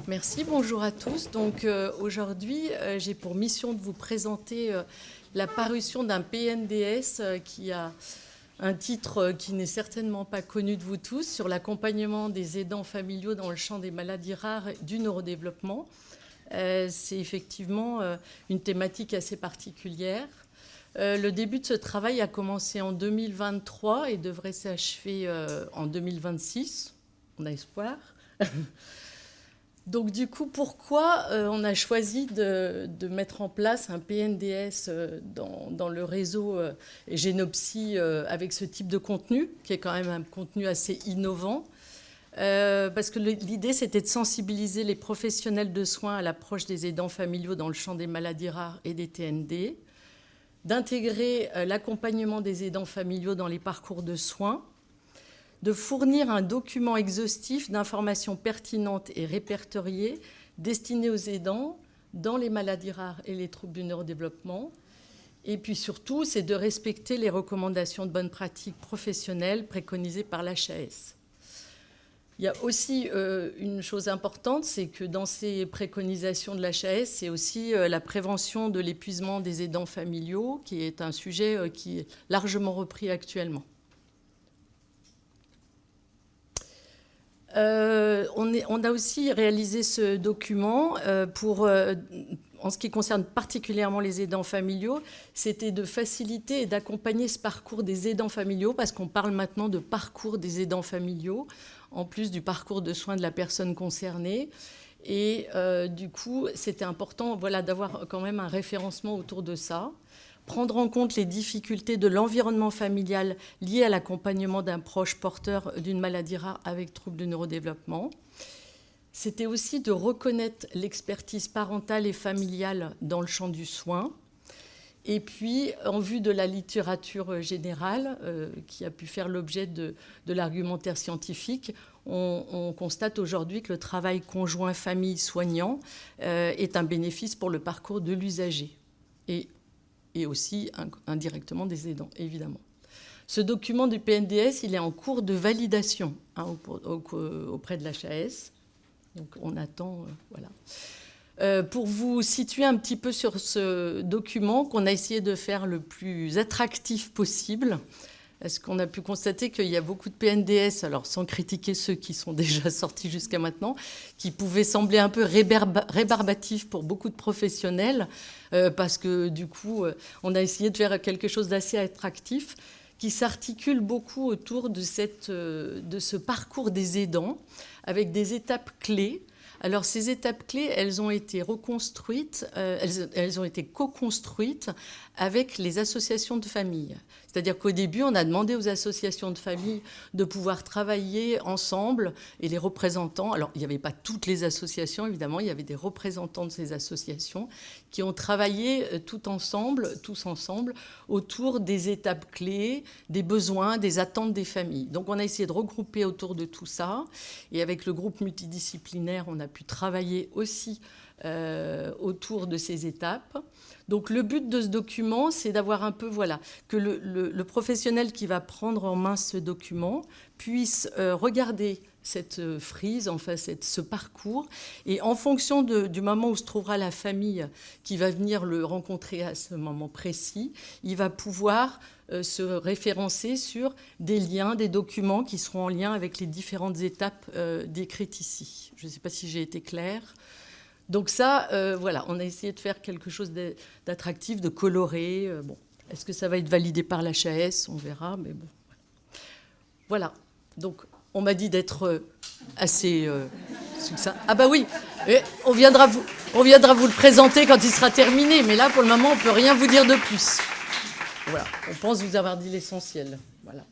Merci, bonjour à tous. Donc aujourd'hui, j'ai pour mission de vous présenter la parution d'un PNDS qui a un titre qui n'est certainement pas connu de vous tous, sur l'accompagnement des aidants familiaux dans le champ des maladies rares et du neurodéveloppement. C'est effectivement une thématique assez particulière. Le début de ce travail a commencé en 2023 et devrait s'achever en 2026. On a espoir. Donc du coup, pourquoi on a choisi de mettre en place un PNDS dans le réseau Genopsy avec ce type de contenu, qui est quand même un contenu assez innovant, parce que l'idée, c'était de sensibiliser les professionnels de soins à l'approche des aidants familiaux dans le champ des maladies rares et des TND, d'intégrer l'accompagnement des aidants familiaux dans les parcours de soins, de fournir un document exhaustif d'informations pertinentes et répertoriées destinées aux aidants dans les maladies rares et les troubles du neurodéveloppement. Et puis surtout, c'est de respecter les recommandations de bonnes pratiques professionnelles préconisées par l'HAS. Il y a aussi une chose importante, c'est que dans ces préconisations de l'HAS, c'est aussi la prévention de l'épuisement des aidants familiaux, qui est un sujet qui est largement repris actuellement. On a aussi réalisé ce document en ce qui concerne particulièrement les aidants familiaux, c'était de faciliter et d'accompagner ce parcours des aidants familiaux, parce qu'on parle maintenant de parcours des aidants familiaux, en plus du parcours de soins de la personne concernée. Et du coup, c'était important d'avoir quand même un référencement autour de ça. Prendre en compte les difficultés de l'environnement familial liées à l'accompagnement d'un proche porteur d'une maladie rare avec trouble du neurodéveloppement. C'était aussi de reconnaître l'expertise parentale et familiale dans le champ du soin. Et puis, en vue de la littérature générale, qui a pu faire l'objet de l'argumentaire scientifique, on constate aujourd'hui que le travail conjoint famille-soignant est un bénéfice pour le parcours de l'usager. Et aussi indirectement des aidants, évidemment. Ce document du PNDS, il est en cours de validation auprès de l'HAS. Donc on attend, voilà. Pour vous situer un petit peu sur ce document qu'on a essayé de faire le plus attractif possible, parce qu'on a pu constater qu'il y a beaucoup de PNDS, alors sans critiquer ceux qui sont déjà sortis jusqu'à maintenant, qui pouvaient sembler un peu rébarbatifs pour beaucoup de professionnels, parce que du coup, on a essayé de faire quelque chose d'assez attractif, qui s'articule beaucoup autour de ce parcours des aidants, avec des étapes clés. Alors, ces étapes clés, elles ont été reconstruites, elles ont été co-construites avec les associations de famille. C'est-à-dire qu'au début, on a demandé aux associations de famille de pouvoir travailler ensemble et les représentants. Alors, il n'y avait pas toutes les associations, évidemment, il y avait des représentants de ces associations qui ont travaillé tous ensemble, autour des étapes clés, des besoins, des attentes des familles. Donc, on a essayé de regrouper autour de tout ça. Et avec le groupe multidisciplinaire, on a pu travailler aussi autour de ces étapes. Donc le but de ce document, c'est d'avoir un peu, que le professionnel qui va prendre en main ce document puisse regarder cette frise, enfin ce parcours, et en fonction du moment où se trouvera la famille qui va venir le rencontrer à ce moment précis, il va pouvoir se référencer sur des liens, des documents qui seront en lien avec les différentes étapes décrites ici. Je ne sais pas si j'ai été claire. Donc ça, on a essayé de faire quelque chose d'attractif, de coloré. Bon, est-ce que ça va être validé par l'HAS? On verra, mais bon. Voilà. Donc, on m'a dit d'être assez succinct. Ah bah oui, on viendra vous le présenter quand il sera terminé, mais là, pour le moment, on ne peut rien vous dire de plus. Voilà, on pense vous avoir dit l'essentiel. Voilà.